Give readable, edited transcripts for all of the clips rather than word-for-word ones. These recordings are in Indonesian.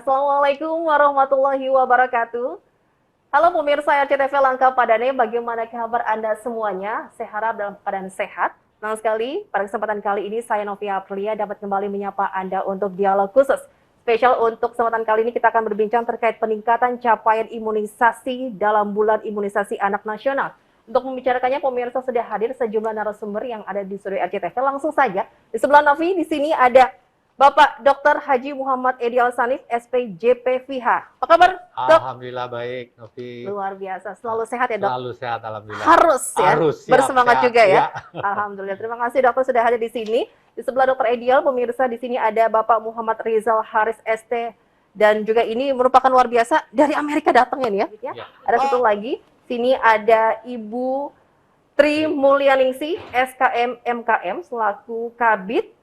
Assalamualaikum warahmatullahi wabarakatuh. Halo pemirsa RCTV Langka Padane, bagaimana kabar Anda semuanya? Saya harap dalam keadaan sehat. Senang sekali, pada kesempatan kali ini saya Novia Aprilia dapat kembali menyapa Anda untuk dialog khusus. Spesial untuk kesempatan kali ini kita akan berbincang terkait peningkatan capaian imunisasi dalam bulan imunisasi anak nasional. Untuk membicarakannya, pemirsa sudah hadir sejumlah narasumber yang ada di studio RCTV. Langsung saja, di sebelah Novi, di sini ada Bapak Dr. Haji Muhammad Edial Sanif, SPJPVH. Apa kabar, Dok? Alhamdulillah baik, Novi. Luar biasa. Selalu sehat ya, Dok? Selalu sehat, alhamdulillah. Harus ya? Harus, siap, bersemangat sehat, juga ya? ya. Alhamdulillah. Terima kasih, Dokter, sudah hadir di sini. Di sebelah Dr. Edial, pemirsa, di sini ada Bapak Muhammad Rizal Haris ST. Dan juga ini merupakan luar biasa, dari Amerika datangnya nih ya. Ya. Ada satu lagi, sini ada Ibu Tri Mulyaningsih, SKM MKM, selaku Kabid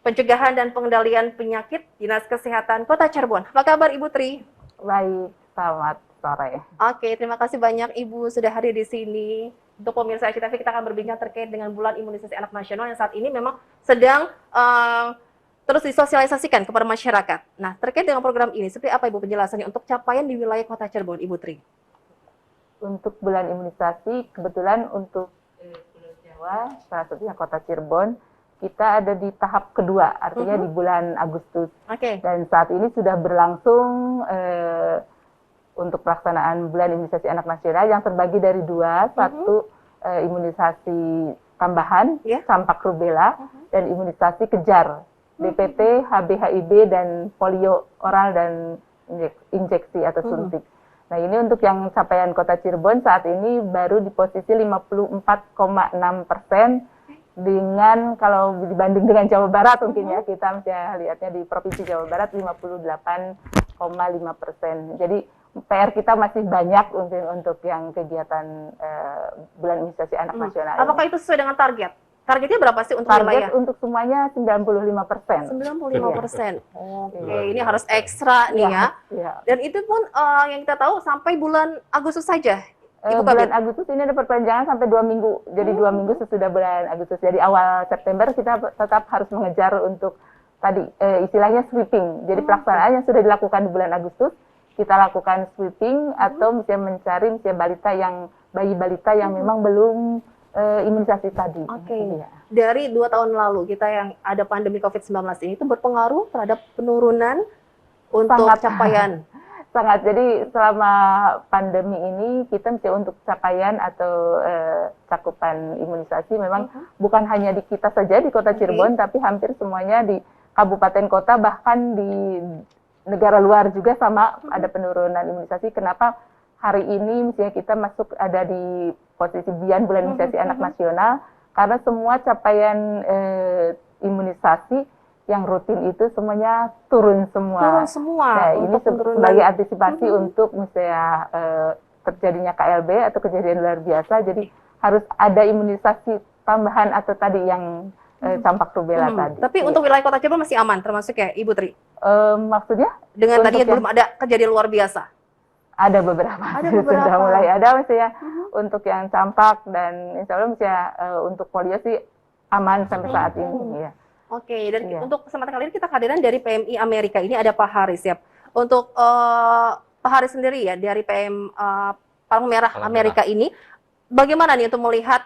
Pencegahan dan Pengendalian Penyakit Dinas Kesehatan Kota Cirebon. Apa kabar Ibu Tri? Baik, selamat sore. Oke, terima kasih banyak Ibu sudah hadir di sini. Untuk pemirsa RCTV kita akan berbincang terkait dengan bulan imunisasi anak nasional yang saat ini memang sedang terus disosialisasikan kepada masyarakat. Nah, terkait dengan program ini, seperti apa Ibu penjelasannya untuk capaian di wilayah Kota Cirebon, Ibu Tri? Untuk bulan imunisasi, kebetulan untuk Pulau Jawa, salah satunya Kota Cirebon, kita ada di tahap kedua, artinya di bulan Agustus. Oke. Dan saat ini sudah berlangsung untuk pelaksanaan bulan imunisasi anak nasional yang terbagi dari dua, satu imunisasi tambahan, campak rubella, dan imunisasi kejar, DPT, HB/HIV, dan polio oral dan injeksi atau suntik. Nah, ini untuk yang capaian Kota Cirebon saat ini baru di posisi 54,6%. Dengan kalau dibanding dengan Jawa Barat mungkin ya, kita mesti lihatnya di Provinsi Jawa Barat 58,5%. Jadi PR kita masih banyak untuk yang kegiatan bulan imunisasi anak nasional. Apakah itu sesuai dengan target? Targetnya berapa sih untuk wilayah? Target untuk semuanya 95%. 95%. Oke, ini harus ekstra nih ya. Dan itu pun yang kita tahu sampai bulan Agustus saja. Bulan Agustus ini ada perpanjangan sampai 2 minggu. Jadi 2 minggu sesudah bulan Agustus. Jadi awal September kita tetap harus mengejar untuk tadi istilahnya sweeping. Jadi pelaksanaan yang sudah dilakukan di bulan Agustus, kita lakukan sweeping atau misalnya mencari balita yang bayi balita yang memang belum imunisasi tadi. Oke. Dari 2 tahun lalu kita yang ada pandemi COVID-19 ini itu berpengaruh terhadap penurunan untuk capaian. Sangat. Jadi selama pandemi ini kita mesti untuk capaian atau cakupan imunisasi memang bukan hanya di kita saja di Kota Cirebon, tapi hampir semuanya di kabupaten kota, bahkan di negara luar juga sama ada penurunan imunisasi. Kenapa hari ini misalnya kita masuk ada di posisi bulan imunisasi anak nasional? Karena semua capaian imunisasi yang rutin itu semuanya turun semua. Turun semua. Nah, ini sebagai antisipasi untuk misalnya terjadinya KLB atau kejadian luar biasa. Jadi harus ada imunisasi tambahan atau tadi yang campak rubella tadi. Tapi untuk wilayah Kota Cirebon masih aman, termasuk ya Ibu Tri? Maksudnya? Dengan tadi belum ada kejadian luar biasa? Ada beberapa. Sudah mulai ada misalnya untuk yang campak dan insya Allah misalnya untuk polio sih aman sampai saat ini. Ya. Oke, dan untuk kesempatan kali ini kita kehadiran dari PMI Amerika. Ini ada Pak Haris ya. Untuk Pak Haris sendiri ya, dari Palang Merah Amerika ini, bagaimana nih untuk melihat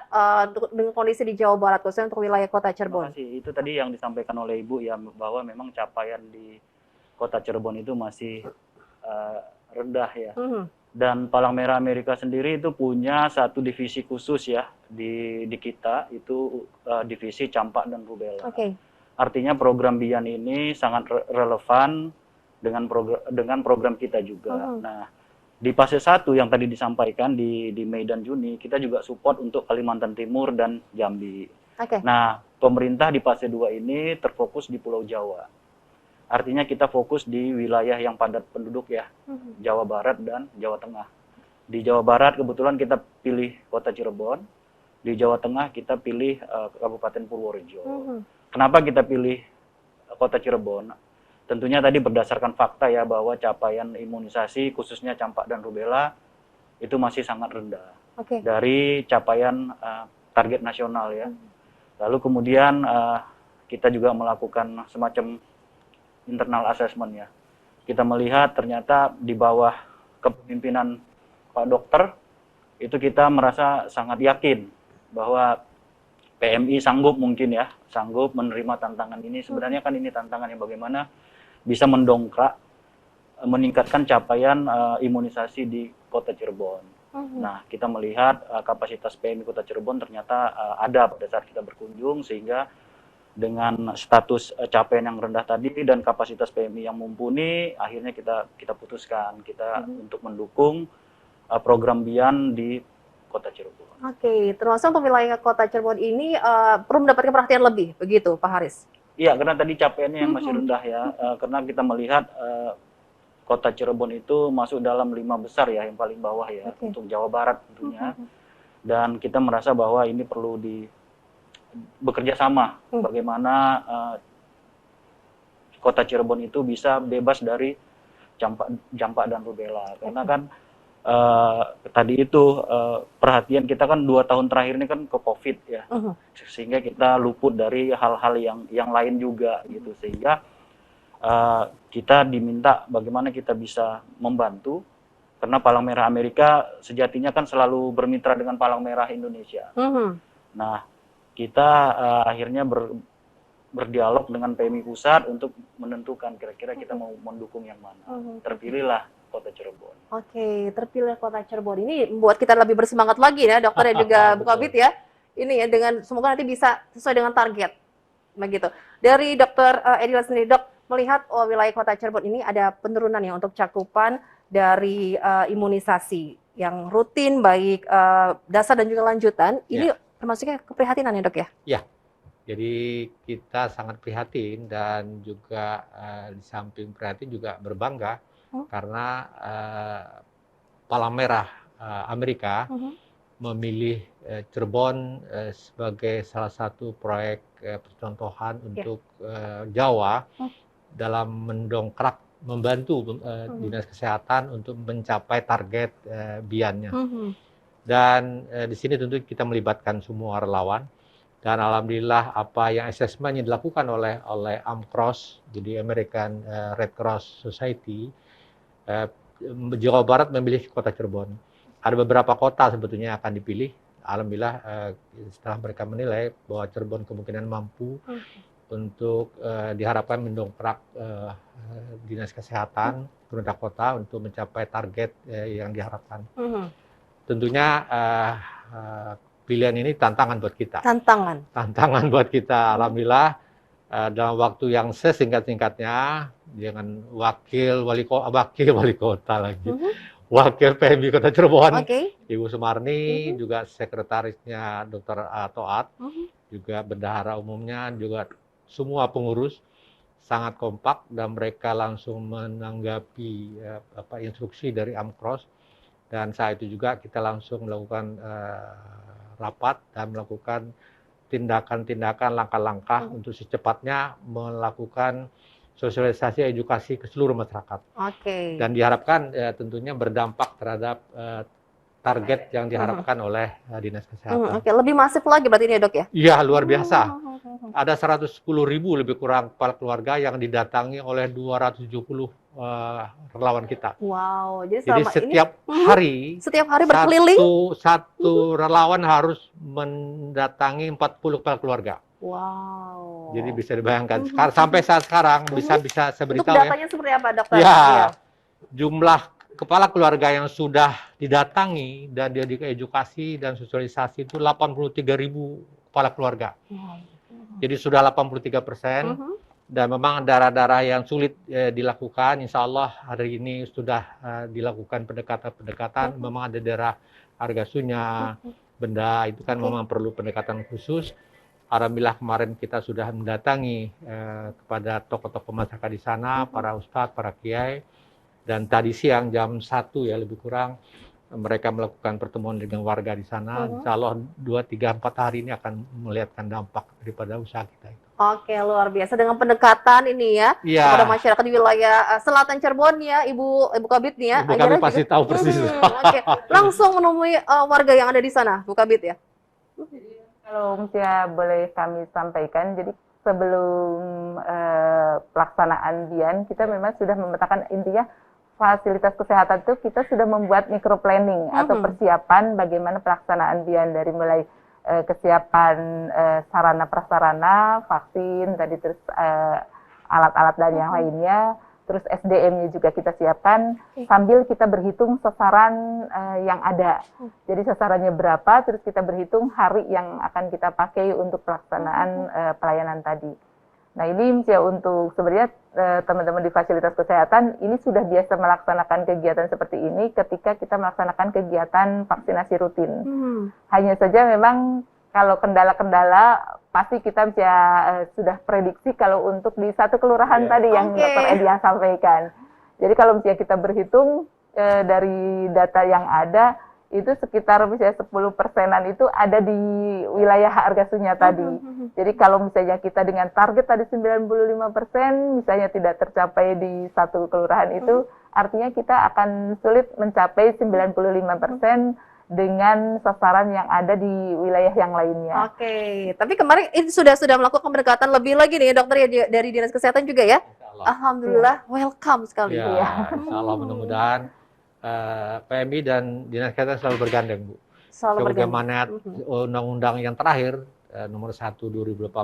dengan kondisi di Jawa Barat, khususnya untuk wilayah Kota Cirebon? Terima kasih. Itu tadi yang disampaikan oleh Ibu ya, bahwa memang capaian di Kota Cirebon itu masih rendah ya. Dan Palang Merah Amerika sendiri itu punya satu divisi khusus ya di kita, itu divisi campak dan rubella. Artinya program BIAN ini sangat relevan dengan program kita juga. Nah, di fase 1 yang tadi disampaikan di Mei dan Juni, kita juga support untuk Kalimantan Timur dan Jambi. Nah, pemerintah di fase 2 ini terfokus di Pulau Jawa. Artinya kita fokus di wilayah yang padat penduduk ya, Jawa Barat dan Jawa Tengah. Di Jawa Barat kebetulan kita pilih Kota Cirebon, di Jawa Tengah kita pilih Kabupaten Purworejo. Kenapa kita pilih Kota Cirebon? Tentunya tadi berdasarkan fakta ya, bahwa capaian imunisasi khususnya campak dan rubella itu masih sangat rendah dari capaian target nasional ya. Lalu kemudian kita juga melakukan semacam internal assessment ya. kita melihat ternyata di bawah kepemimpinan Pak Dokter, itu kita merasa sangat yakin bahwa PMI sanggup sanggup menerima tantangan ini. Sebenarnya kan ini tantangannya bagaimana bisa mendongkrak, meningkatkan capaian imunisasi di Kota Cirebon. Nah, kita melihat kapasitas PMI Kota Cirebon ternyata ada pada saat kita berkunjung, sehingga dengan status capaian yang rendah tadi dan kapasitas PMI yang mumpuni, akhirnya kita putuskan untuk mendukung program BIAN di Kota Cirebon. Oke, termasuk untuk wilayah Kota Cirebon ini perlu mendapatkan perhatian lebih, begitu Pak Haris? Iya, karena tadi capaiannya yang masih rendah ya, karena kita melihat Kota Cirebon itu masuk dalam 5 besar ya, yang paling bawah ya, untuk Jawa Barat tentunya. Dan kita merasa bahwa ini perlu bekerja sama, bagaimana Kota Cirebon itu bisa bebas dari campak dan rubella. Karena kan tadi itu perhatian kita kan 2 tahun terakhir ini kan ke COVID ya, sehingga kita luput dari hal-hal yang lain juga gitu, sehingga kita diminta bagaimana kita bisa membantu, karena Palang Merah Amerika sejatinya kan selalu bermitra dengan Palang Merah Indonesia. Nah, kita akhirnya berdialog dengan PMI pusat untuk menentukan kira-kira kita mau mendukung yang mana. Terpilihlah Kota Cirebon. Oke, terpilih Kota Cirebon. Ini membuat kita lebih bersemangat lagi ya, Dokter dan juga Bu Kabid ya. Ini ya, dengan semoga nanti bisa sesuai dengan target. Begitu. Dari Dokter Edila sendiri, Dok, melihat wilayah Kota Cirebon ini ada penurunan ya untuk cakupan dari imunisasi yang rutin, baik dasar dan juga lanjutan. Ini termasuknya keprihatinan ya, Dok ya? Ya, jadi kita sangat prihatin dan juga di samping prihatin juga berbangga karena Palang Merah Amerika memilih Cirebon sebagai salah satu proyek percontohan untuk Jawa dalam mendongkrak, membantu Dinas Kesehatan untuk mencapai target BIAN-nya. Dan di sini tentu kita melibatkan semua relawan, dan alhamdulillah apa yang asesmen yang dilakukan oleh AMCROSS, jadi American Red Cross Society, Jawa Barat memilih Kota Cirebon. Ada beberapa kota sebetulnya akan dipilih. Alhamdulillah setelah mereka menilai bahwa Cirebon kemungkinan mampu untuk diharapkan mendongkrak Dinas Kesehatan pemerintah kota untuk mencapai target yang diharapkan. Tentunya pilihan ini tantangan buat kita. Tantangan buat kita. Alhamdulillah dalam waktu yang sesingkat-singkatnya dengan wakil wali kota lagi, wakil PMI Kota Cirebon, Ibu Sumarni, juga sekretarisnya Dr. Toat, juga bendahara umumnya, juga semua pengurus sangat kompak, dan mereka langsung menanggapi instruksi dari AMCROSS. Dan saat itu juga kita langsung melakukan rapat dan melakukan tindakan-tindakan, langkah-langkah untuk secepatnya melakukan sosialisasi edukasi ke seluruh masyarakat. Dan diharapkan tentunya berdampak terhadap target yang diharapkan oleh Dinas Kesehatan. Lebih masif lagi berarti ini ya, Dok ya? Iya, luar biasa. Ada 110.000 lebih kurang kepala keluarga yang didatangi oleh 270 relawan kita. Wow, jadi setiap hari berkeliling satu relawan harus mendatangi 40 kepala keluarga. Wow. Jadi bisa dibayangkan sampai saat sekarang bisa saya beritahu ya. Untuk datanya seperti apa, Dokter? Ya, jumlah kepala keluarga yang sudah didatangi dan dia edukasi dan sosialisasi itu 83.000 kepala keluarga. Jadi sudah 83%. Dan memang daerah-daerah yang sulit dilakukan, insya Allah hari ini sudah dilakukan pendekatan-pendekatan. Memang ada daerah Argasunya, Benda, itu kan memang perlu pendekatan khusus. Alhamdulillah kemarin kita sudah mendatangi kepada tokoh-tokoh masyarakat di sana, para ustadz, para kiai. Dan tadi siang jam 1 ya lebih kurang, mereka melakukan pertemuan dengan warga di sana. Insya Allah 2, 3, 4 hari ini akan melihatkan dampak daripada usaha kita itu. Oke, luar biasa dengan pendekatan ini ya, kepada masyarakat di wilayah selatan Cirebon ya, Ibu Kabid nih ya. Ibu Kabid pasti tahu persis. Langsung menemui warga yang ada di sana, Bu Kabid ya. Kalau misalnya boleh kami sampaikan, jadi sebelum pelaksanaan BIAN, kita memang sudah memetakan intinya fasilitas kesehatan itu kita sudah membuat micro planning atau persiapan bagaimana pelaksanaan BIAN dari mulai kesiapan sarana prasarana, vaksin, tadi terus alat-alat dan yang lainnya, terus SDM-nya juga kita siapkan sambil kita berhitung sasaran yang ada. Jadi sasarannya berapa, terus kita berhitung hari yang akan kita pakai untuk pelaksanaan pelayanan tadi. Nah ini ya untuk sebenarnya teman-teman di fasilitas kesehatan ini sudah biasa melaksanakan kegiatan seperti ini ketika kita melaksanakan kegiatan vaksinasi rutin. Hanya saja memang kalau kendala-kendala pasti kita bisa sudah prediksi kalau untuk di satu kelurahan tadi yang Dr. Edia sampaikan. Jadi kalau misalnya kita berhitung dari data yang ada itu sekitar misalnya 10%-an itu ada di wilayah Argasunya tadi. Jadi kalau misalnya kita dengan target tadi 95% misalnya tidak tercapai di satu kelurahan itu, artinya kita akan sulit mencapai 95% dengan sasaran yang ada di wilayah yang lainnya. Oke, tapi kemarin itu sudah melakukan pendekatan lebih lagi nih dokter ya dari Dinas Kesehatan juga ya? Alhamdulillah, welcome sekali. Ya, insya Allah mudah-mudahan PMI dan Dinas Kesehatan selalu bergandeng, Bu. Selalu Sebagaimana undang-undang yang terakhir nomor 1 2018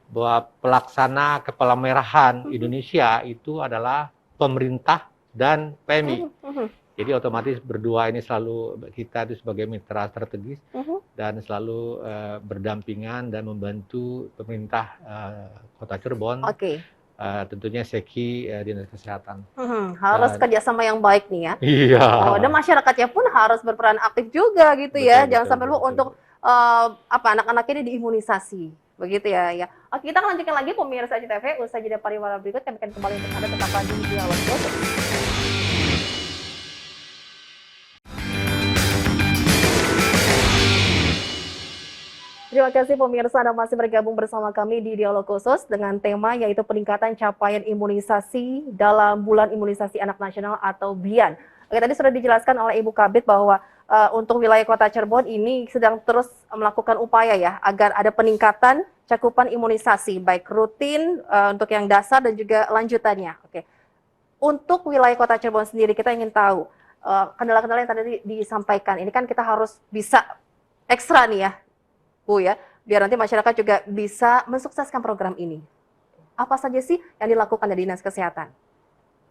bahwa pelaksana kepala merahan Indonesia itu adalah pemerintah dan PMI. Jadi otomatis berdua ini selalu kita itu sebagai mitra strategis dan selalu berdampingan dan membantu pemerintah Kota Cirebon. Tentunya Seki Dinas Kesehatan. Harus kerjasama yang baik nih ya. Iya. Dan masyarakatnya pun harus berperan aktif juga gitu ya. Jangan sampai lupa untuk anak-anak ini diimunisasi. Begitu ya. Oke, kita akan lanjutkan lagi pemirsa CTV. Usai jeda pariwara berikut kami akan kembali untuk Anda tetap di Dialog Khusus. Terima kasih pemirsa Anda masih bergabung bersama kami di Dialog Khusus dengan tema yaitu peningkatan capaian imunisasi dalam Bulan Imunisasi Anak Nasional atau BIAN. Oke, tadi sudah dijelaskan oleh Ibu Kabid bahwa untuk wilayah Kota Cirebon ini sedang terus melakukan upaya ya agar ada peningkatan cakupan imunisasi baik rutin untuk yang dasar dan juga lanjutannya. Oke. Untuk wilayah Kota Cirebon sendiri kita ingin tahu kendala-kendala yang tadi disampaikan. Ini kan kita harus bisa ekstra nih ya. Bu ya, biar nanti masyarakat juga bisa mensukseskan program ini. Apa saja sih yang dilakukan dari Dinas Kesehatan?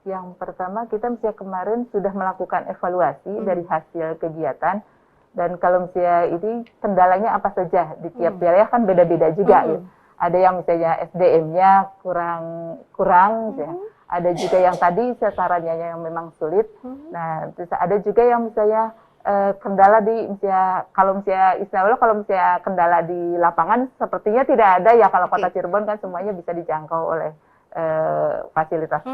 Yang pertama kita misalnya kemarin sudah melakukan evaluasi dari hasil kegiatan dan kalau misalnya ini kendalanya apa saja di tiap wilayah kan beda-beda juga ya. Ada yang misalnya SDM-nya kurang ya. Ada juga yang tadi sasarannya yang memang sulit. Nah, terus ada juga yang misalnya kendala di misalnya kalau misalnya kendala di lapangan sepertinya tidak ada ya kalau Kota Cirebon kan semuanya bisa dijangkau oleh fasilitas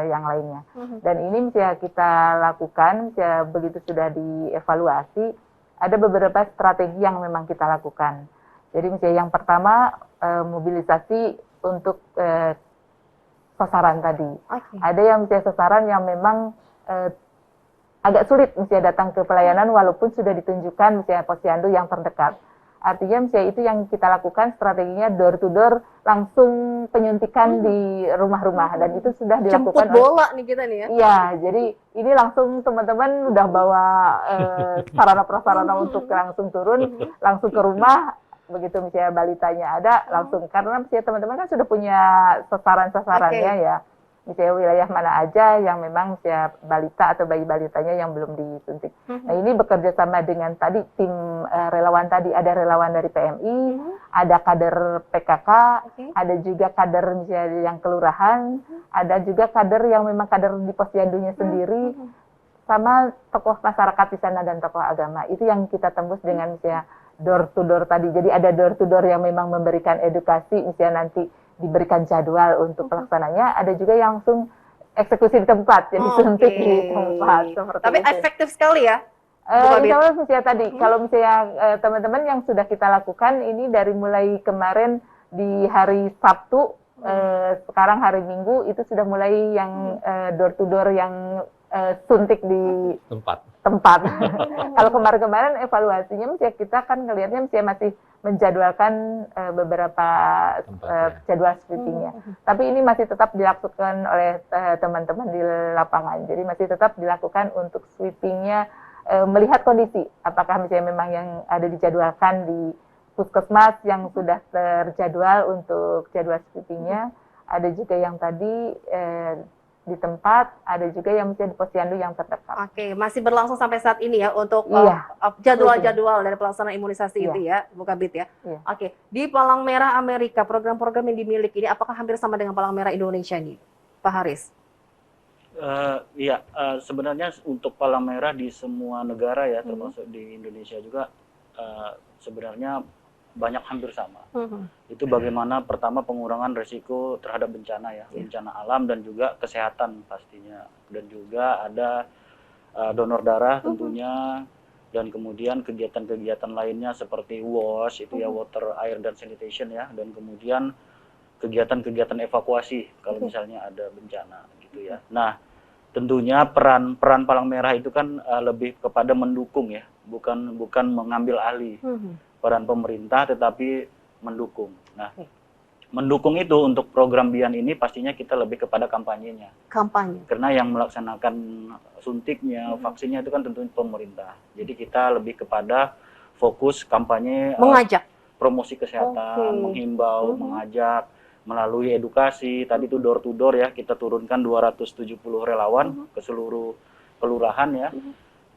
yang lainnya. Dan ini misalnya kita lakukan misalnya begitu sudah dievaluasi ada beberapa strategi yang memang kita lakukan. Jadi misalnya yang pertama mobilisasi untuk sasaran tadi. Ada yang misalnya sasaran yang memang agak sulit misalnya datang ke pelayanan walaupun sudah ditunjukkan misalnya posyandu yang terdekat. Artinya misalnya itu yang kita lakukan strateginya door to door langsung penyuntikan di rumah-rumah dan itu sudah dilakukan. Jemput bola nih kita nih ya. Iya, jadi ini langsung teman-teman udah bawa sarana prasarana untuk langsung turun, langsung ke rumah. Begitu misalnya balitanya ada langsung karena misalnya teman-teman kan sudah punya sasaran-sasarannya ya. Misalnya wilayah mana aja yang memang misalnya balita atau bayi balitanya yang belum disuntik. Nah ini bekerja sama dengan tadi tim relawan tadi, ada relawan dari PMI, ada kader PKK, ada juga kader misalnya yang kelurahan, ada juga kader yang memang kader di posyandunya sendiri, sama tokoh masyarakat di sana dan tokoh agama. Itu yang kita tembus dengan misalnya door to door tadi. Jadi ada door to door yang memang memberikan edukasi, misalnya nanti diberikan jadwal untuk pelaksananya, ada juga yang langsung eksekusi di tempat, jadi suntik di tempat. Tapi itu efektif sekali ya? Insya Allah misalnya tadi, kalau misalnya teman-teman yang sudah kita lakukan, ini dari mulai kemarin di hari Sabtu, sekarang hari Minggu, itu sudah mulai yang door to door yang suntik di tempat. Kalau kemarin-kemarin evaluasinya mesti kita kan ngelihatnya masih menjadwalkan beberapa jadwal sweepingnya. Tapi ini masih tetap dilakukan oleh teman-teman di lapangan. Jadi masih tetap dilakukan untuk sweepingnya, melihat kondisi. Apakah misalnya memang yang ada dijadwalkan di puskesmas yang sudah terjadwal untuk jadwal sweepingnya. Ada juga yang tadi di tempat, ada juga yang mesti di posyandu yang terdekat. Oke, masih berlangsung sampai saat ini ya untuk Iya. jadwal-jadwal dari pelaksanaan imunisasi Iya. itu ya, Bu Kabid ya. Iya. Oke, di Palang Merah Amerika, program-program yang dimiliki ini apakah hampir sama dengan Palang Merah Indonesia nih, Pak Haris? Iya, sebenarnya untuk Palang Merah di semua negara ya, termasuk di Indonesia juga, sebenarnya banyak hampir sama. Itu bagaimana pertama pengurangan risiko terhadap bencana ya, bencana alam dan juga kesehatan pastinya. Dan juga ada donor darah tentunya, dan kemudian kegiatan-kegiatan lainnya seperti WASH itu ya, water, air dan sanitation ya, dan kemudian kegiatan-kegiatan evakuasi kalau misalnya ada bencana gitu ya. Nah, tentunya peran Palang Merah itu kan lebih kepada mendukung ya, bukan mengambil alih peran pemerintah, tetapi mendukung. Nah, mendukung itu untuk program BIAN ini pastinya kita lebih kepada kampanyenya. Kampanye. Karena yang melaksanakan suntiknya, vaksinnya itu kan tentunya pemerintah. Jadi kita lebih kepada fokus kampanye, Mengajak. promosi kesehatan, menghimbau, mengajak melalui edukasi. Tadi itu door to door ya, kita turunkan 270 relawan ke seluruh kelurahan ya.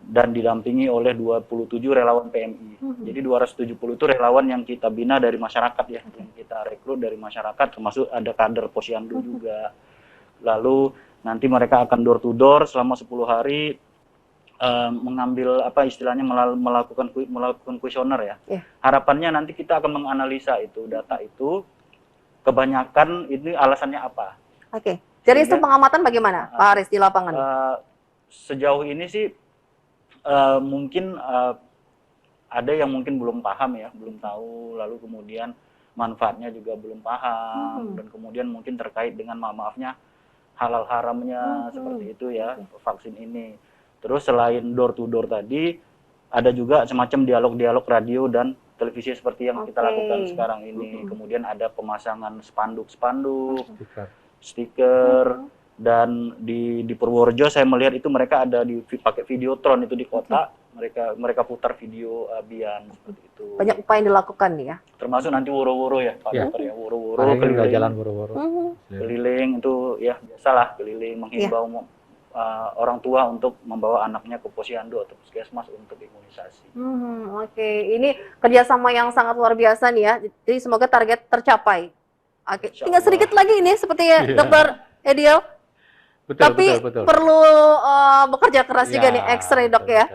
Dan didampingi oleh 27 relawan PMI. Jadi 270 itu relawan yang kita bina dari masyarakat ya, yang kita rekrut dari masyarakat, termasuk ada kader posyandu juga. Lalu nanti mereka akan door to door selama 10 hari, mengambil apa istilahnya, melakukan kuesioner ya. Harapannya nanti kita akan menganalisa itu data itu, kebanyakan ini alasannya apa. Oke. Dari itu pengamatan bagaimana Pak Haris di lapangan? Sejauh ini sih mungkin ada yang mungkin belum paham ya, belum tahu, lalu kemudian manfaatnya juga belum paham, dan kemudian mungkin terkait dengan maafnya halal haramnya seperti itu ya, vaksin ini. Terus selain door to door tadi, ada juga semacam dialog-dialog radio dan televisi seperti yang kita lakukan sekarang ini. Kemudian ada pemasangan spanduk, stiker. Dan di Purworejo saya melihat itu mereka ada pakai videotron itu di kota, mereka putar video BIAN seperti itu. Banyak upaya yang dilakukan nih ya. Termasuk nanti woro-woro ya, Pak Dokter ya, woro-woro keliling, jalan woro-woro. Keliling itu ya biasalah, keliling menghimbau orang tua untuk membawa anaknya ke posyandu atau puskesmas untuk imunisasi. Oke, ini kerjasama yang sangat luar biasa nih ya. Jadi semoga target tercapai. Oke, tinggal sedikit lagi ini seperti Dokter Ediel. Tapi perlu bekerja keras juga nih, X-ray Dok ya.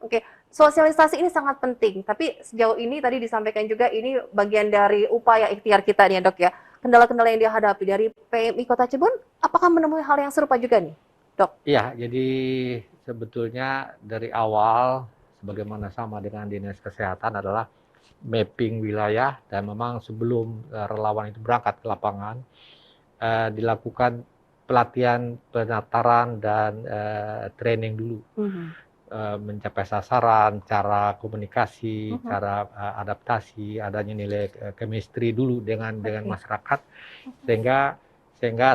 Oke, sosialisasi ini sangat penting. Tapi sejauh ini tadi disampaikan juga ini bagian dari upaya ikhtiar kita nih Dok ya. Kendala-kendala yang dihadapi dari PMI Kota Cirebon, apakah menemui hal yang serupa juga nih, Dok? Iya, jadi sebetulnya dari awal, sebagaimana sama dengan Dinas Kesehatan, adalah mapping wilayah, dan memang sebelum relawan itu berangkat ke lapangan, dilakukan pelatihan, penataran, dan training dulu. Mencapai sasaran, cara komunikasi, cara adaptasi, adanya nilai chemistry dulu dengan masyarakat, sehingga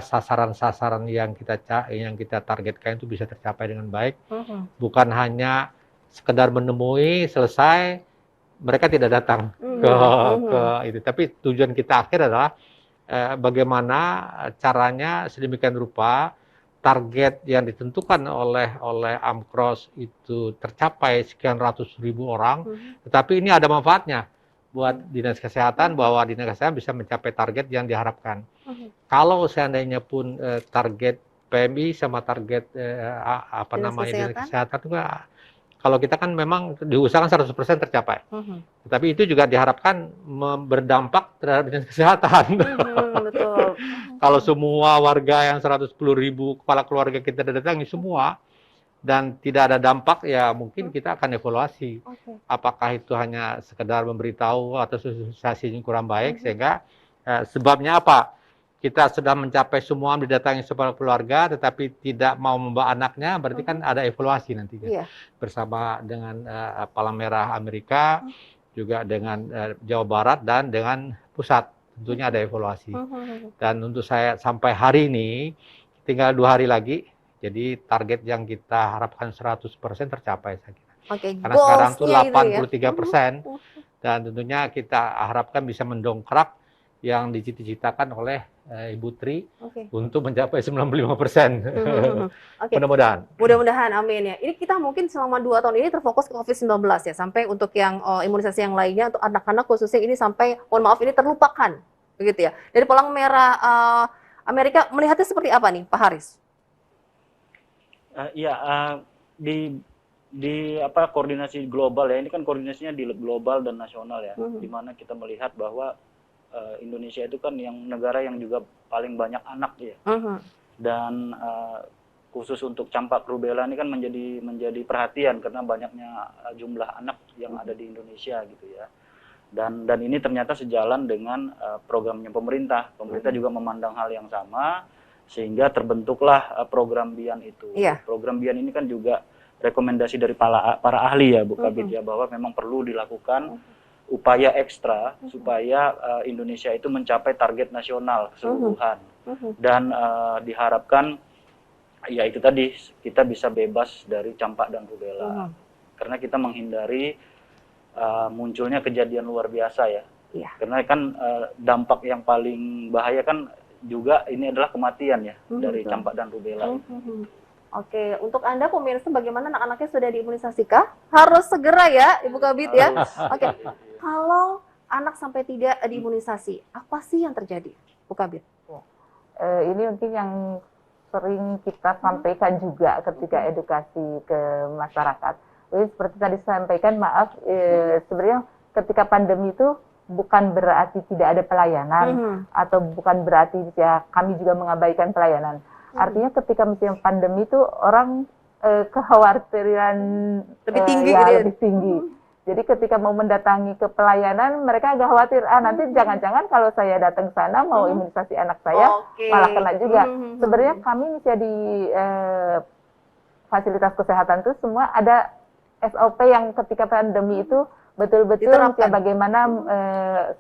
sasaran-sasaran yang kita targetkan itu bisa tercapai dengan baik. Bukan hanya sekedar menemui, selesai, mereka tidak datang ke itu. Tapi tujuan kita akhir adalah bagaimana caranya sedemikian rupa target yang ditentukan oleh AMKROS itu tercapai sekian ratus ribu orang, tetapi ini ada manfaatnya buat Dinas Kesehatan, bahwa Dinas Kesehatan bisa mencapai target yang diharapkan. Kalau seandainya pun target PMI sama target Dinas Kesehatan itu, kalau kita kan memang diusahakan 100% tercapai. Tetapi itu juga diharapkan berdampak terhadap Dinas Kesehatan. Betul. Kalau semua warga yang 110.000 kepala keluarga kita datangi semua dan tidak ada dampak, ya mungkin kita akan evaluasi. Apakah itu hanya sekedar memberitahu atau sosialisasi yang kurang baik, sehingga sebabnya apa? kita sudah mencapai semua didatangi sebuah keluarga, tetapi tidak mau membawa anaknya, berarti kan ada evaluasi nantinya bersama dengan Palang Merah Amerika, juga dengan Jawa Barat dan dengan pusat. Tentunya ada evaluasi. Dan untuk saya sampai hari ini tinggal 2 hari lagi, jadi target yang kita harapkan 100% tercapai saya kira. Karena sekarang itu 83%, dan tentunya kita harapkan bisa mendongkrak yang dicita-citakan oleh Ibu Tri untuk mencapai 95%. Mudah-mudahan. Mudah-mudahan, amin ya. Ini kita mungkin selama 2 tahun ini terfokus ke COVID-19 ya, sampai untuk yang imunisasi yang lainnya, untuk anak-anak khususnya ini sampai, mohon maaf, ini terlupakan, begitu ya. Dari Palang Merah Amerika melihatnya seperti apa nih, Pak Haris? Di koordinasi global ya, ini kan koordinasinya di global dan nasional ya, di mana kita melihat bahwa Indonesia itu kan yang negara yang juga paling banyak anak ya, dan khusus untuk campak rubella ini kan menjadi perhatian karena banyaknya jumlah anak yang ada di Indonesia gitu ya, dan ini ternyata sejalan dengan programnya pemerintah juga memandang hal yang sama sehingga terbentuklah program BIAN itu. Program BIAN ini kan juga rekomendasi dari para ahli ya Bu Kabid ya, bahwa memang perlu dilakukan upaya ekstra supaya Indonesia itu mencapai target nasional keseluruhan, dan diharapkan ya itu tadi kita bisa bebas dari campak dan rubella, karena kita menghindari munculnya kejadian luar biasa ya, karena kan dampak yang paling bahaya kan juga ini adalah kematian ya dari campak dan rubella. Oke, untuk Anda pemirsa, bagaimana anak-anaknya sudah diimunisasi kah? Harus segera ya, Ibu Kabid ya. Oke, kalau anak sampai tidak diimunisasi, apa sih yang terjadi, Bu Kabid? Ini mungkin yang sering kita sampaikan juga ketika edukasi ke masyarakat. Jadi seperti tadi sampaikan, maaf, sebenarnya ketika pandemi itu bukan berarti tidak ada pelayanan, atau bukan berarti ya kami juga mengabaikan pelayanan. Artinya ketika misalnya pandemi itu orang kekhawatiran lebih tinggi, lebih tinggi. Jadi ketika mau mendatangi ke pelayanan, mereka agak khawatir, nanti jangan-jangan kalau saya datang ke sana mau imunisasi anak saya malah kena juga. Sebenarnya kami misalnya di fasilitas kesehatan itu semua ada SOP yang ketika pandemi itu betul-betul misalnya bagaimana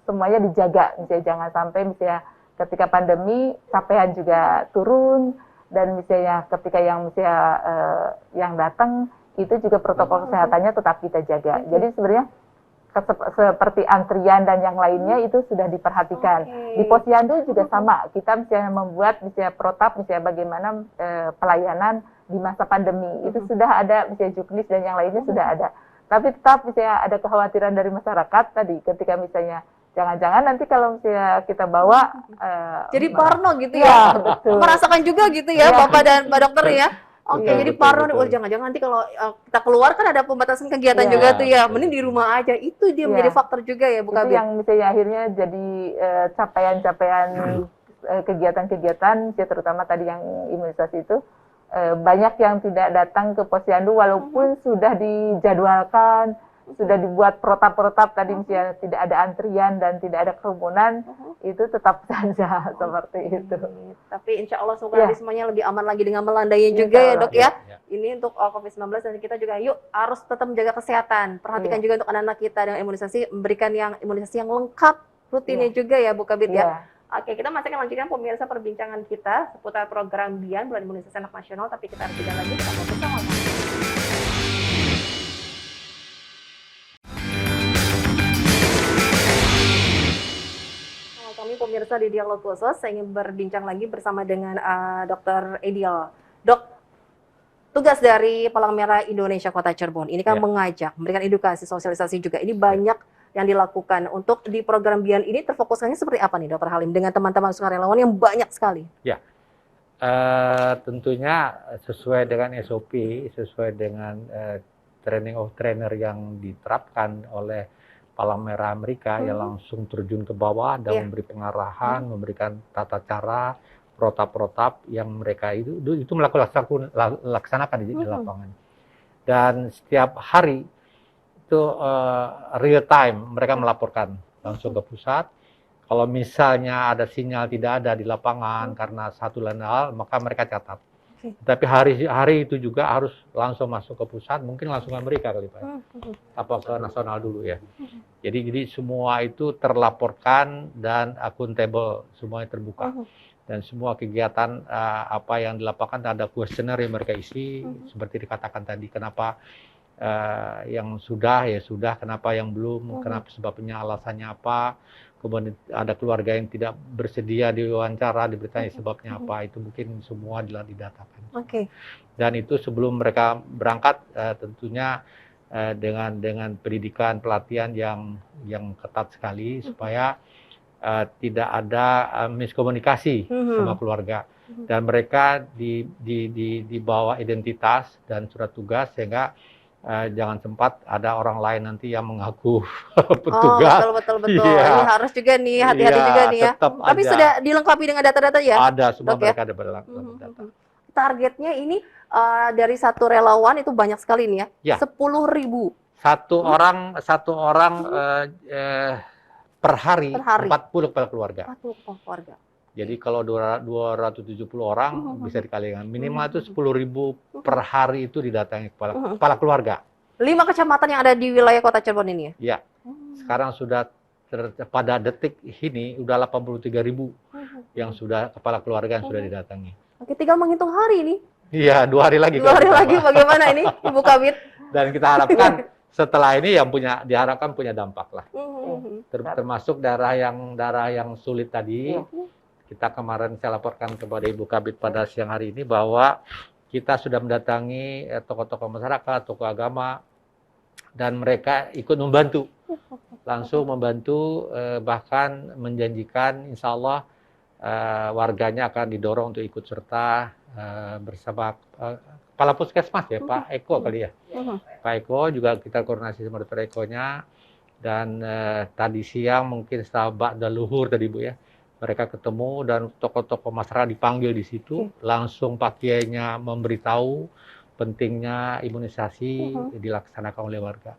semuanya dijaga, misalnya jangan sampai misalnya ketika pandemi capaian juga turun, dan misalnya ketika yang misalnya yang datang itu juga protokol kesehatannya tetap kita jaga. Jadi sebenarnya seperti antrian dan yang lainnya itu sudah diperhatikan. Di Posyandu juga sama, kita misalnya membuat misalnya protap misalnya bagaimana pelayanan di masa pandemi itu sudah ada, misalnya juknis dan yang lainnya sudah ada. Tapi tetap misalnya ada kekhawatiran dari masyarakat tadi ketika misalnya jangan-jangan nanti kalau misalnya kita bawa jadi parno gitu ya, betul. Merasakan juga gitu ya, Bapak dan Mbak Dokter ya. Jadi parno nih, jangan-jangan nanti kalau kita keluar kan ada pembatasan kegiatan juga tuh ya, mending di rumah aja. Itu dia menjadi faktor juga ya, Bu Kabid. Itu yang misalnya akhirnya jadi capaian-capaian kegiatan-kegiatan, terutama tadi yang imunisasi itu, banyak yang tidak datang ke Posyandu walaupun sudah dijadwalkan, sudah dibuat protap-protap tadi misalnya tidak ada antrian dan tidak ada kerumunan, itu tetap saja seperti itu. Tapi insya Allah semoga semuanya lebih aman lagi dengan melandainya juga ya Dok ya. Ini untuk COVID-19 dan kita juga yuk harus tetap menjaga kesehatan. Perhatikan juga untuk anak-anak kita dengan imunisasi, memberikan yang imunisasi yang lengkap rutinnya juga ya Bu Kabid ya. Oke, kita masih akan lanjutkan pemirsa perbincangan kita seputar program BIAN Bulan Imunisasi Anak Nasional, tapi kita harus tidak lagi bersama kami. Kami pemirsa di Dialog Khusus, saya ingin berbincang lagi bersama dengan Dr. Edial. Dok, tugas dari Palang Merah Indonesia Kota Cirebon ini kan mengajak, memberikan edukasi, sosialisasi juga. Ini banyak yang dilakukan. Untuk di program BIAN ini terfokuskannya seperti apa nih Dr. Halim dengan teman-teman sukarelawan yang banyak sekali? Ya, tentunya sesuai dengan SOP, sesuai dengan training of trainer yang diterapkan oleh Palang Merah Amerika yang langsung terjun ke bawah dan memberi pengarahan, memberikan tata cara, protap-protap yang mereka itu laksanakan di lapangan. Dan setiap hari itu real time mereka melaporkan langsung ke pusat. Kalau misalnya ada sinyal tidak ada di lapangan karena satu lain hal, maka mereka catat. Tapi hari itu juga harus langsung masuk ke pusat, mungkin langsung ke Amerika kali Pak. Apa ke nasional dulu ya. Jadi semua itu terlaporkan dan akuntabel, semuanya terbuka. Dan semua kegiatan apa yang dilaporkan ada kuesioner yang mereka isi, seperti dikatakan tadi, kenapa yang sudah ya sudah, kenapa yang belum, kenapa sebabnya, alasannya apa. Kemudian ada keluarga yang tidak bersedia diwawancara, diberitahu sebabnya apa, itu mungkin semua didatakan. Dan itu sebelum mereka berangkat tentunya dengan pendidikan pelatihan yang ketat sekali supaya tidak ada miskomunikasi sama keluarga, dan mereka dibawa identitas dan surat tugas sehingga jangan sempat ada orang lain nanti yang mengaku petugas. Betul. Ini harus juga nih, hati-hati juga nih ya. Tapi sudah dilengkapi dengan data-data ya? Ada, semua mereka ada data. Targetnya ini dari satu relawan itu banyak sekali nih ya? 10.000. Satu orang per hari 40 kepala keluarga. 40 kepala keluarga. Jadi kalau 270 orang bisa dikalikan. Minimal itu 10.000 per hari itu didatangi kepala keluarga. 5 kecamatan yang ada di wilayah Kota Cirebon ini ya? Iya. Sekarang sudah pada detik ini udah 83.000 yang sudah kepala keluarga yang sudah didatangi. Oke, tinggal menghitung hari ini. Iya, 2 hari lagi. 2 hari lagi bagaimana ini Ibu Kabid? Dan kita harapkan setelah ini yang diharapkan punya dampak lah. Termasuk daerah yang sulit tadi. Kita kemarin saya laporkan kepada Ibu Kabid pada siang hari ini bahwa kita sudah mendatangi tokoh-tokoh masyarakat, tokoh agama, dan mereka ikut membantu, langsung membantu, bahkan menjanjikan insya Allah warganya akan didorong untuk ikut serta bersama Kepala Puskesmas ya, Pak Eko kali ya. Pak Eko juga kita koordinasi sama Dr. Eko-nya, dan tadi siang mungkin setelah dan luhur tadi Bu ya, mereka ketemu dan tokoh-tokoh masyarakat dipanggil di situ, langsung Pak Kiainya memberitahu pentingnya imunisasi dilaksanakan oleh warga.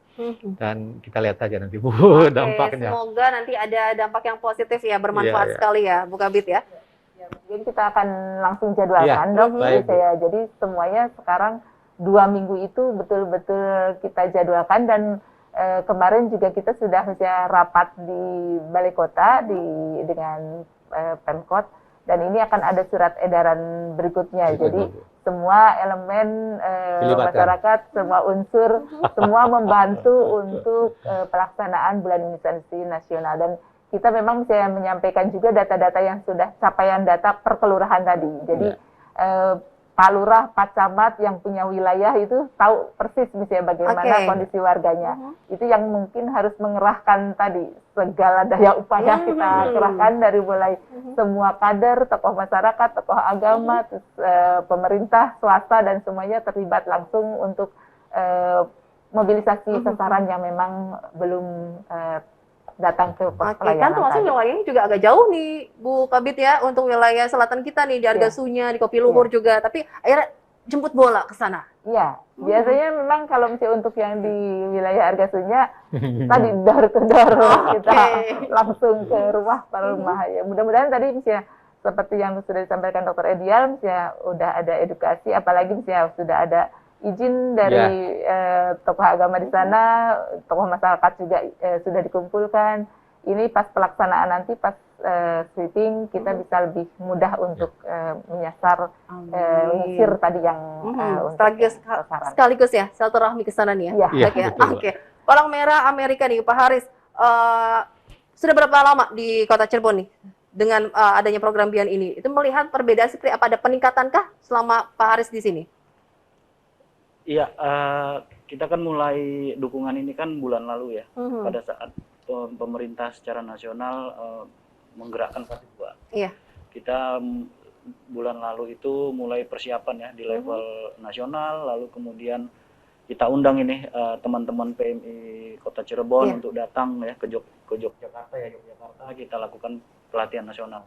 Dan kita lihat saja nanti Bu dampaknya. Semoga nanti ada dampak yang positif ya, bermanfaat sekali ya Bu Kabid ya. Jadi kita akan langsung jadwalkan Dok. Jadi semuanya sekarang 2 minggu itu betul-betul kita jadwalkan, dan kemarin juga kita sudah rapat di Balai Kota dengan Pemkot, dan ini akan ada surat edaran berikutnya. Jadi semua elemen masyarakat, semua unsur, semua membantu untuk pelaksanaan bulan imunisasi nasional. Dan kita memang bisa menyampaikan juga data-data yang sudah capaian data per kelurahan tadi. Jadi Pak Lurah, Pak Camat yang punya wilayah itu tahu persis misalnya bagaimana kondisi warganya. Itu yang mungkin harus mengerahkan tadi segala daya upaya kita kerahkan dari mulai semua kader, tokoh masyarakat, tokoh agama, terus, pemerintah, swasta, dan semuanya terlibat langsung untuk mobilisasi sasaran yang memang belum datang ke pos pelayanan. Kan termasuk wilayahnya juga agak jauh nih Bu Kabid ya, untuk wilayah selatan kita nih, di Argasunya, di Kopi Luhur juga, tapi akhirnya jemput bola ke sana. Iya, biasanya memang kalau misalnya untuk yang di wilayah Argasunya tadi door to door kita langsung ke rumah per rumah ya. Mudah-mudahan tadi misalnya seperti yang sudah disampaikan Dr. Edial, misalnya udah ada edukasi, apalagi misalnya sudah ada izin dari tokoh agama di sana, tokoh masyarakat juga sudah dikumpulkan. Ini pas pelaksanaan nanti, pas sweeping, kita bisa lebih mudah untuk menyasar, mengusir tadi yang sekaligus ya, silaturahmi ke sana nih ya. Oke. Palang Merah Amerika nih, Pak Haris, sudah berapa lama di Kota Cirebon nih dengan adanya program BIAN ini? Itu melihat perbedaan seperti apa? Ada peningkatankah selama Pak Haris di sini? Iya, kita kan mulai dukungan ini kan bulan lalu ya, pada saat pemerintah secara nasional menggerakkan fase 2. Iya. Kita bulan lalu itu mulai persiapan ya di level nasional, lalu kemudian kita undang ini teman-teman PMI Kota Cirebon untuk datang ya ke Yogyakarta, kita lakukan pelatihan nasional.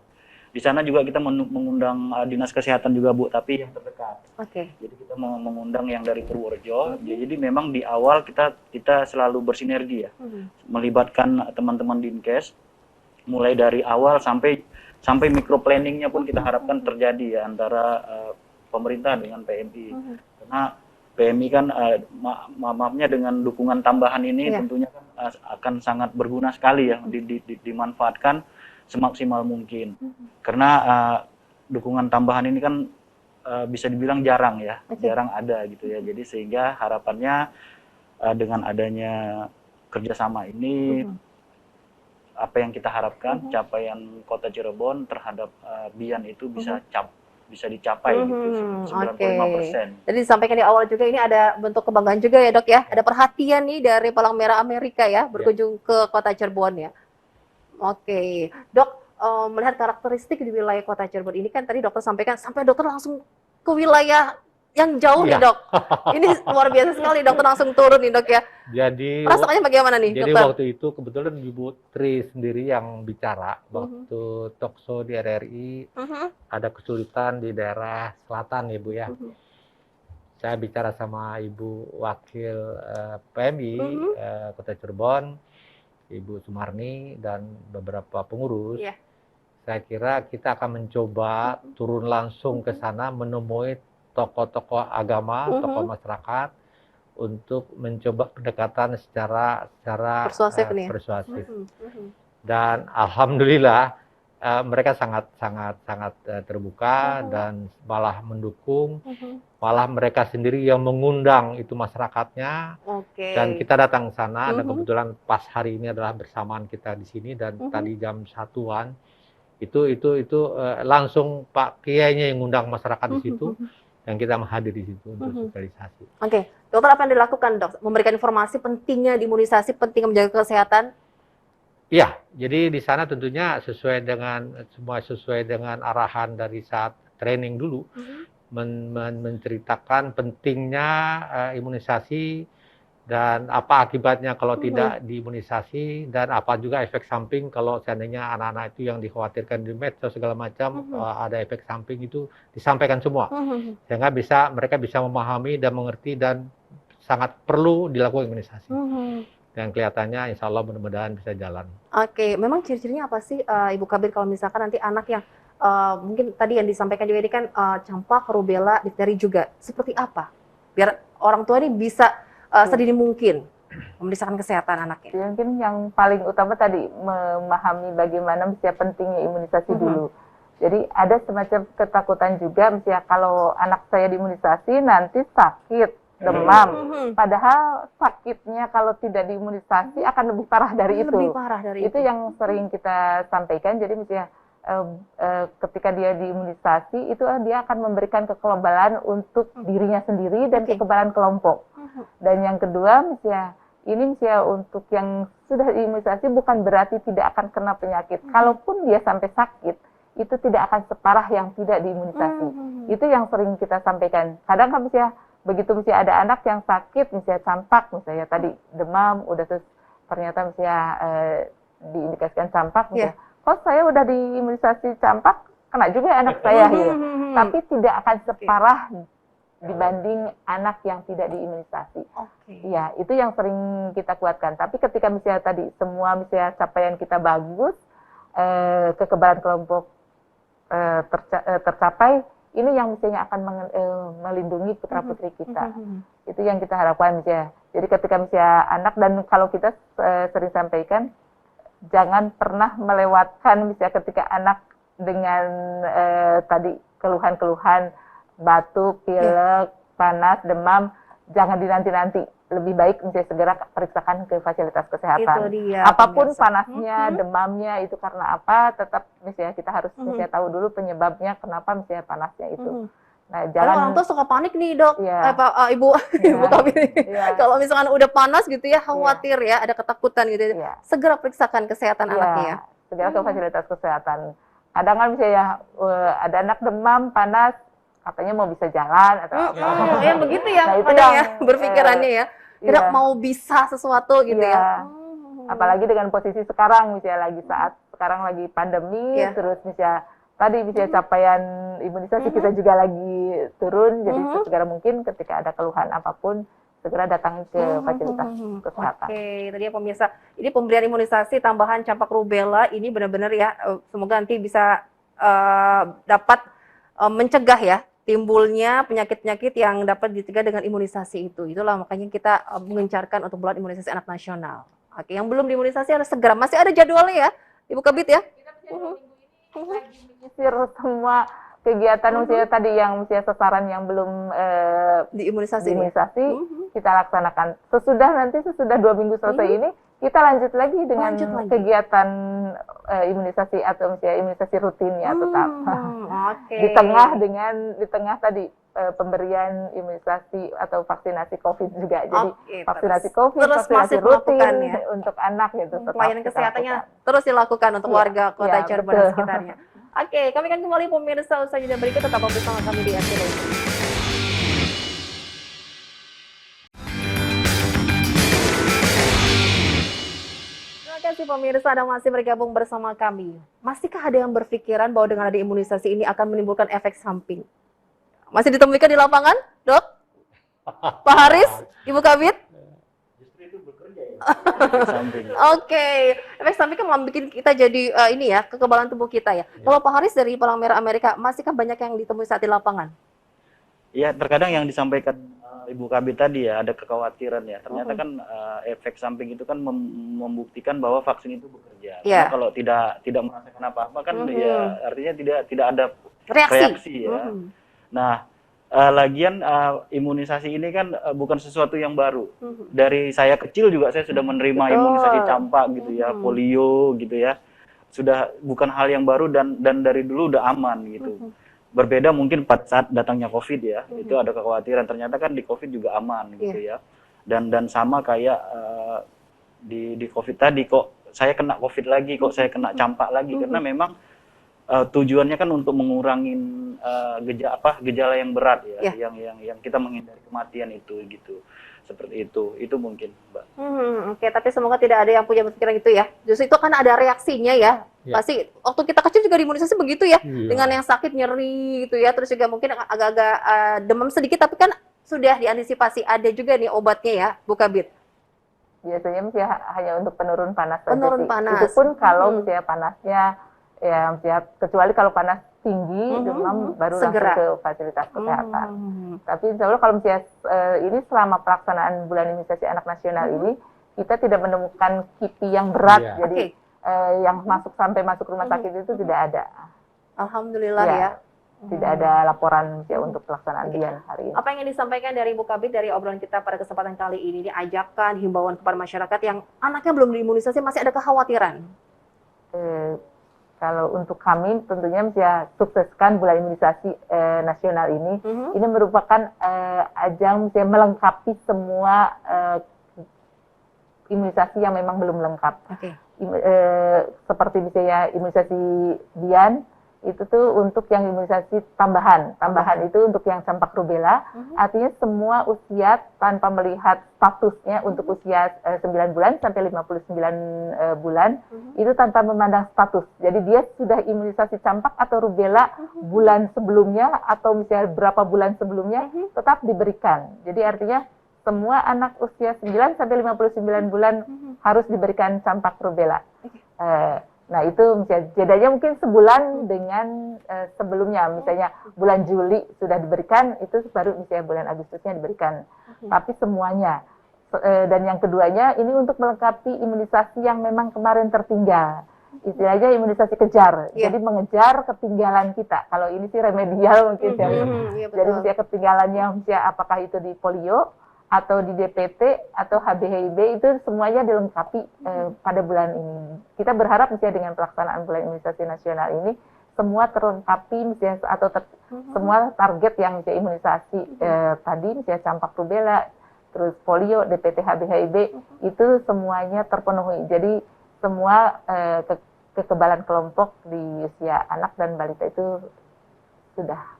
Di sana juga kita mengundang Dinas Kesehatan juga Bu, tapi yang terdekat. Jadi kita mengundang yang dari Purworejo. Jadi memang di awal kita selalu bersinergi ya, melibatkan teman-teman Dinkes, mulai dari awal sampai micro planningnya pun kita harapkan terjadi ya antara pemerintah dengan PMI. Karena PMI kan maafnya dengan dukungan tambahan ini tentunya kan akan sangat berguna sekali ya dimanfaatkan semaksimal mungkin. Karena dukungan tambahan ini kan bisa dibilang jarang ya, jarang ada gitu ya. Jadi sehingga harapannya dengan adanya kerjasama ini, apa yang kita harapkan capaian Kota Cirebon terhadap BIAN itu bisa dicapai gitu 95%. Jadi disampaikan di awal juga ini ada bentuk kebanggaan juga ya dok ya, ada perhatian nih dari Palang Merah Amerika ya berkunjung ke Kota Cirebon ya. Oke, dok, melihat karakteristik di wilayah Kota Cirebon ini kan tadi dokter sampaikan sampai dokter langsung ke wilayah yang jauh nih dok. Ini luar biasa sekali dokter langsung turun nih dok ya. Jadi perasaannya bagaimana nih jadi dokter? Waktu itu kebetulan Ibu Tri sendiri yang bicara waktu talkshow di RRI, ada kesulitan di daerah selatan ya Bu ya. Saya bicara sama Ibu Wakil PMI Kota Cirebon, Ibu Sumarni dan beberapa pengurus. Saya kira kita akan mencoba turun langsung ke sana menemui tokoh-tokoh agama, tokoh masyarakat untuk mencoba pendekatan secara persuasif. Dan alhamdulillah mereka sangat terbuka dan malah mendukung, malah mereka sendiri yang mengundang itu masyarakatnya. Dan kita datang ke sana dan kebetulan pas hari ini adalah bersamaan kita di sini dan tadi jam 1-an itu langsung Pak Kiainya yang ngundang masyarakat di situ. Dan kita menghadiri di situ untuk sosialisasi. Oke, dokter apa yang dilakukan dok? Memberikan informasi pentingnya di imunisasi, pentingnya menjaga kesehatan? Iya, jadi di sana tentunya sesuai dengan arahan dari saat training dulu, menceritakan pentingnya imunisasi dan apa akibatnya kalau tidak diimunisasi dan apa juga efek samping kalau seandainya anak-anak itu yang dikhawatirkan di medsos segala macam ada efek samping itu disampaikan semua sehingga mereka bisa memahami dan mengerti dan sangat perlu dilakukan imunisasi dan kelihatannya insya Allah mudah-mudahan bisa jalan. Oke, memang ciri-cirinya apa sih Ibu Kabir kalau misalkan nanti anak yang mungkin tadi yang disampaikan juga ini kan campak, rubella, difteri juga seperti apa biar orang tua ini bisa sedini mungkin memeriksakan kesehatan anaknya. Mungkin yang paling utama tadi memahami bagaimana misalnya pentingnya imunisasi dulu. Jadi ada semacam ketakutan juga misalnya kalau anak saya diimunisasi nanti sakit, demam. Padahal sakitnya kalau tidak diimunisasi akan lebih parah dari itu. Lebih parah dari itu yang sering kita sampaikan. Jadi misalnya ketika dia diimunisasi itu dia akan memberikan kekebalan untuk dirinya sendiri dan kekebalan kelompok. Dan yang kedua misalnya ini misalnya untuk yang sudah diimunisasi bukan berarti tidak akan kena penyakit. Kalaupun dia sampai sakit itu tidak akan separah yang tidak diimunisasi. Itu yang sering kita sampaikan. Kadang kan misalnya begitu misalnya ada anak yang sakit misalnya campak misalnya tadi demam udah terus ternyata misalnya diindikasikan campak misalnya kok saya udah diimunisasi campak, kena juga anak saya gitu. Tapi tidak akan separah dibanding anak yang tidak diimunisasi. Iya, itu yang sering kita kuatkan. Tapi ketika misalnya tadi semua misalnya capaian kita bagus, kekebalan kelompok tercapai, ini yang misalnya akan melindungi putra-putri kita. Itu yang kita harapkan misalnya. Jadi ketika misalnya anak dan kalau kita sering sampaikan, jangan pernah melewatkan misalnya ketika anak dengan tadi keluhan-keluhan batuk, pilek, panas, demam, jangan dinanti-nanti. Lebih baik misalnya segera periksakan ke fasilitas kesehatan. Apapun panasnya, demamnya itu karena apa, tetap misalnya kita harus misalnya tahu dulu penyebabnya kenapa misalnya panasnya itu. Nah, jangan orang tua suka panik nih dok, ibu Kabir. Kalau misalkan udah panas gitu ya, khawatir ya, ada ketakutan gitu. Segera periksakan kesehatan anaknya ya. Segera ke fasilitas kesehatan. Kadang kan misalnya ada anak demam, panas, katanya mau bisa jalan atau apa. Ya begitu ya, nah, kadang ya berpikirannya ya. Tidak mau bisa sesuatu gitu ya. Apalagi dengan posisi sekarang misalnya sekarang lagi pandemi, terus misalnya tadi misalnya capaian imunisasi kita juga lagi turun, jadi segera mungkin ketika ada keluhan apapun segera datang ke fasilitas kesehatan. Oke, tadi ya pemirsa, ini pemberian imunisasi tambahan campak rubella ini benar-benar ya, semoga nanti bisa dapat mencegah ya timbulnya penyakit-penyakit yang dapat dicegah dengan imunisasi itu. Itulah makanya kita mengencarkan untuk bulan imunisasi anak nasional. Oke, yang belum diimunisasi harus segera. Masih ada jadwalnya ya, Ibu Kabid ya? Lagi menyisir semua kegiatan usia tadi yang usia sasaran yang belum Diimunisasi. diimunisasi, kita laksanakan. Sesudah 2 minggu selesai ini, kita lanjut lagi dengan kegiatan imunisasi atau imunisasi rutinnya tetap. Di tengah tadi pemberian imunisasi atau vaksinasi COVID juga. Jadi vaksinasi COVID, terus vaksinasi rutin untuk anak gitu. Pelayanan kesehatannya terus dilakukan untuk warga Kota Cirebon dan sekitarnya. Oke, kami akan kembali pemirsa usai jeda berikut, tetap bersama kami di RT Logo. Terima kasih pemirsa Anda masih bergabung bersama kami. Masihkah ada yang berpikiran bahwa dengan ada imunisasi ini akan menimbulkan efek samping? Masih ditemukan di lapangan, Dok? Pak Haris, Ibu Kabid? Justru itu bekerja ya. Oke, efek samping kan membuat kita jadi ini ya, kekebalan tubuh kita ya. Kalau Pak Haris dari Palang Merah Amerika, masihkah banyak yang ditemui saat di lapangan? Ya, terkadang yang disampaikan Ibu Kabid tadi ya, ada kekhawatiran ya. Ternyata kan efek samping itu kan membuktikan bahwa vaksin itu bekerja. Karena kalau tidak merasakan apa-apa kan ya artinya tidak ada reaksi ya. Nah, lagian imunisasi ini kan bukan sesuatu yang baru. Dari saya kecil juga saya sudah menerima imunisasi campak gitu ya, polio gitu ya. Sudah bukan hal yang baru dan dari dulu udah aman gitu. Berbeda mungkin pada saat datangnya COVID ya, itu ada kekhawatiran. Ternyata kan di COVID juga aman gitu ya. Dan sama kayak di COVID tadi, kok saya kena COVID lagi, kok saya kena campak lagi, karena memang tujuannya kan untuk mengurangi gejala yang berat ya, yang kita menghindari kematian itu gitu. Seperti itu mungkin, Mbak. Oke, tapi semoga tidak ada yang punya pikiran itu ya. Justru itu kan ada reaksinya ya. Pasti waktu kita kecil juga diimunisasi begitu ya, dengan yang sakit nyeri gitu ya, terus juga mungkin agak-agak demam sedikit, tapi kan sudah diantisipasi, ada juga nih obatnya ya, Bu Kabid. Biasanya mesti hanya untuk penurun panas saja Penurun sih. panas. Itu pun kalau misalnya panasnya ya kecuali kalau panas tinggi, demam baru segera langsung ke fasilitas kesehatan. Tapi insya Allah kalau misalnya ini selama pelaksanaan bulan imunisasi anak nasional ini, kita tidak menemukan KIPI yang berat, jadi yang sampai masuk rumah sakit itu tidak ada. Alhamdulillah ya. Tidak ada laporan ya untuk pelaksanaan bulan hari ini. Apa yang ingin disampaikan dari Bu Kabid dari obrolan kita pada kesempatan kali ini, ajakan, himbauan kepada masyarakat yang anaknya belum diimunisasi, masih ada kekhawatiran? Kalau untuk kami tentunya ya sukseskan bulan imunisasi nasional ini. Ini merupakan ajang melengkapi semua imunisasi yang memang belum lengkap. Seperti misalnya imunisasi Bian, itu tuh untuk yang imunisasi tambahan. Tambahan itu untuk yang campak rubella. Artinya semua usia tanpa melihat statusnya untuk usia 9 bulan sampai 59 bulan, itu tanpa memandang status. Jadi dia sudah imunisasi campak atau rubella bulan sebelumnya atau misalnya berapa bulan sebelumnya, tetap diberikan. Jadi artinya semua anak usia 9 sampai 59 bulan harus diberikan campak rubella. Nah itu misalnya jedanya mungkin sebulan dengan sebelumnya, misalnya bulan Juli sudah diberikan, itu baru misalnya bulan Agustusnya diberikan. Tapi semuanya. Dan yang keduanya ini untuk melengkapi imunisasi yang memang kemarin tertinggal. Istilahnya imunisasi kejar, jadi mengejar ketinggalan kita. Kalau ini sih remedial mungkin. Jadi misalnya ketinggalannya misalnya apakah itu di polio, atau di DPT atau HBHIB, itu semuanya dilengkapi pada bulan ini. Kita berharap misalnya dengan pelaksanaan bulan imunisasi nasional ini semua terlengkapi misalnya atau semua target yang misalnya imunisasi tadi misalnya campak rubella, terus polio, DPT, HBHIB itu semuanya terpenuhi. Jadi semua kekebalan kelompok di usia anak dan balita itu sudah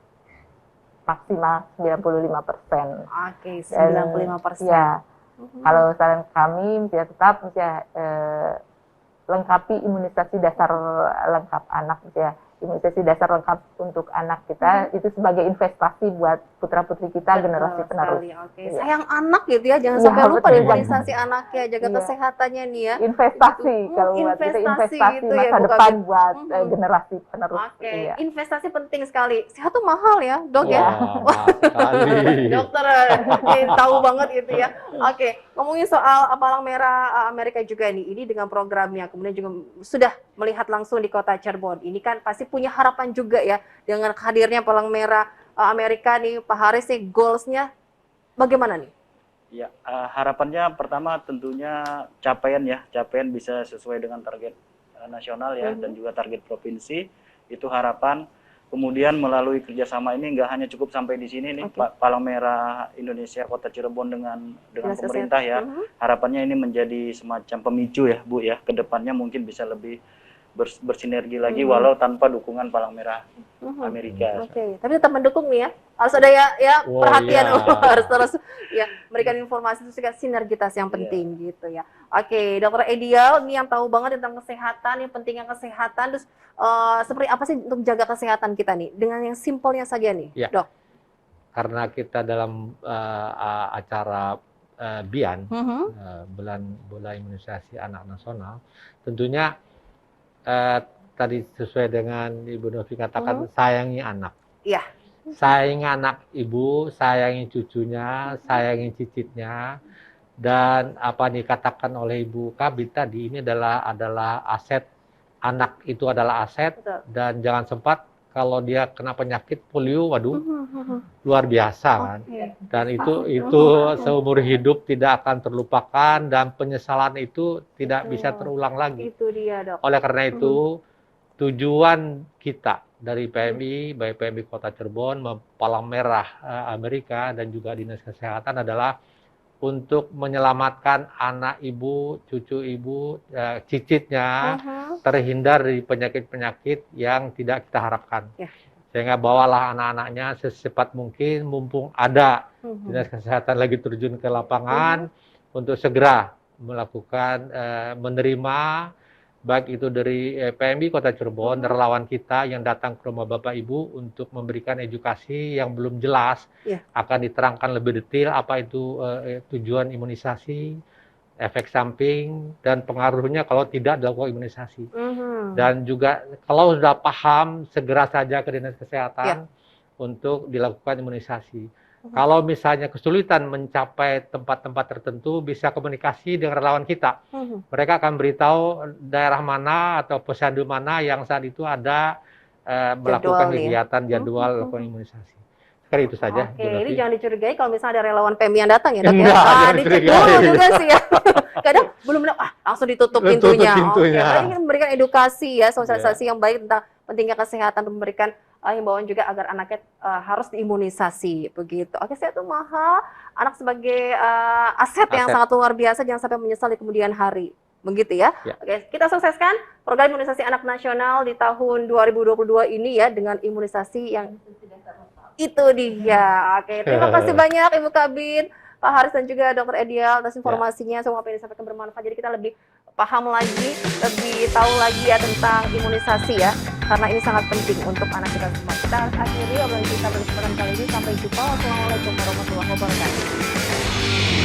maksimal 95%. Oke, 95%. Ya, kalau saran kami ya tetap ya lengkapi imunisasi dasar lengkap anak ya. Imunisasi dasar lengkap untuk anak kita itu sebagai investasi buat putra-putri kita, generasi Betul penerus. sekali, oke. Iya. Sayang anak gitu ya, jangan Iya, sampai lupa betul imunisasi anaknya, jaga Iya. kesehatannya nih ya. Investasi Gitu. kalau buat kita, investasi gitu ya, masa Bu depan Kabit. buat Mhm. generasi penerus. Oke, Iya. investasi penting sekali. Sehat tuh mahal ya, Dok ya. Wah, sekali. Dokter tahu banget itu ya. Oke, ngomongin soal palang merah Amerika juga nih. Ini dengan programnya, kemudian juga sudah melihat langsung di kota Cirebon. Ini kan pasti punya harapan juga ya dengan hadirnya palang merah Amerika nih, Pak Haris nih, goals-nya bagaimana nih? Ya, harapannya pertama tentunya capaian bisa sesuai dengan target nasional ya, dan juga target provinsi, itu harapan. Kemudian melalui kerjasama ini nggak hanya cukup sampai di sini nih, Palang Merah Indonesia Kota Cirebon dengan pemerintah ya, harapannya ini menjadi semacam pemicu ya Bu ya, kedepannya mungkin bisa lebih bersinergi lagi walau tanpa dukungan Palang Merah Amerika. Oke, tapi tetap mendukung nih ya. Harus ada ya Oh, perhatian iya. harus terus ya memberikan informasi itu juga sinergitas yang penting gitu ya. Oke, Dokter Edial ini yang tahu banget tentang kesehatan, yang pentingnya kesehatan. Terus seperti apa sih untuk jaga kesehatan kita nih? Dengan yang simpelnya saja nih, Ya. Dok. Karena kita dalam acara BIAN, bulan bola imunisasi anak nasional, tentunya tadi sesuai dengan Ibu Novi katakan, sayangi anak. Iya. Sayangi anak ibu, sayangi cucunya, sayangi cicitnya, dan apa dikatakan oleh Ibu Kabit tadi, ini adalah aset. Anak itu adalah aset. Betul. Dan jangan sempat kalau dia kena penyakit polio, waduh, luar biasa kan. Dan itu seumur hidup tidak akan terlupakan, dan penyesalan itu tidak bisa terulang lagi. Itu dia, Dok. Oleh karena itu, tujuan kita dari PMI, baik PMI Kota Cirebon, Palang Merah Amerika, dan juga Dinas Kesehatan adalah untuk menyelamatkan anak ibu, cucu ibu, cicitnya terhindar dari penyakit-penyakit yang tidak kita harapkan. Sehingga bawalah anak-anaknya secepat mungkin, mumpung ada Dinas Kesehatan lagi terjun ke lapangan, untuk segera melakukan menerima, baik itu dari PMI Kota Cirebon, relawan kita yang datang ke rumah Bapak Ibu untuk memberikan edukasi yang belum jelas, akan diterangkan lebih detail apa itu tujuan imunisasi, efek samping, dan pengaruhnya kalau tidak dilakukan imunisasi. Dan juga kalau sudah paham, segera saja ke Dinas Kesehatan untuk dilakukan imunisasi. Kalau misalnya kesulitan mencapai tempat-tempat tertentu, bisa komunikasi dengan relawan kita. Mereka akan beritahu daerah mana atau posyandu mana yang saat itu ada melakukan kegiatan jadwal melakukan imunisasi. Sekali itu saja. Oke, ini jangan dicurigai kalau misalnya ada relawan PMI yang datang ya, Dok ya. Jangan Dicek dicurigai. dulu juga sih ya. Kadang belum langsung ditutup pintunya. Oke, berarti memberikan edukasi ya, sosialisasi yang baik tentang pentingnya kesehatan, memberikan himbauan juga agar anaknya harus diimunisasi begitu. Oke, saya tuh mahal, anak sebagai aset yang sangat luar biasa, jangan sampai menyesal di kemudian hari. Begitu ya. Oke, kita sukseskan program imunisasi anak nasional di tahun 2022 ini ya, dengan imunisasi yang itu dia. Oke, terima kasih banyak Ibu Kabit, Pak Haris, dan juga Dr. Edial atas informasinya. Semoga apa yang disampaikan bermanfaat. Jadi kita lebih paham lagi, lebih tahu lagi ya tentang imunisasi ya, karena ini sangat penting untuk anak kita semua. Kita harus akhiri obrolan kita pada kesempatan kali ini. Sampai jumpa. Wassalamualaikum warahmatullahi wabarakatuh.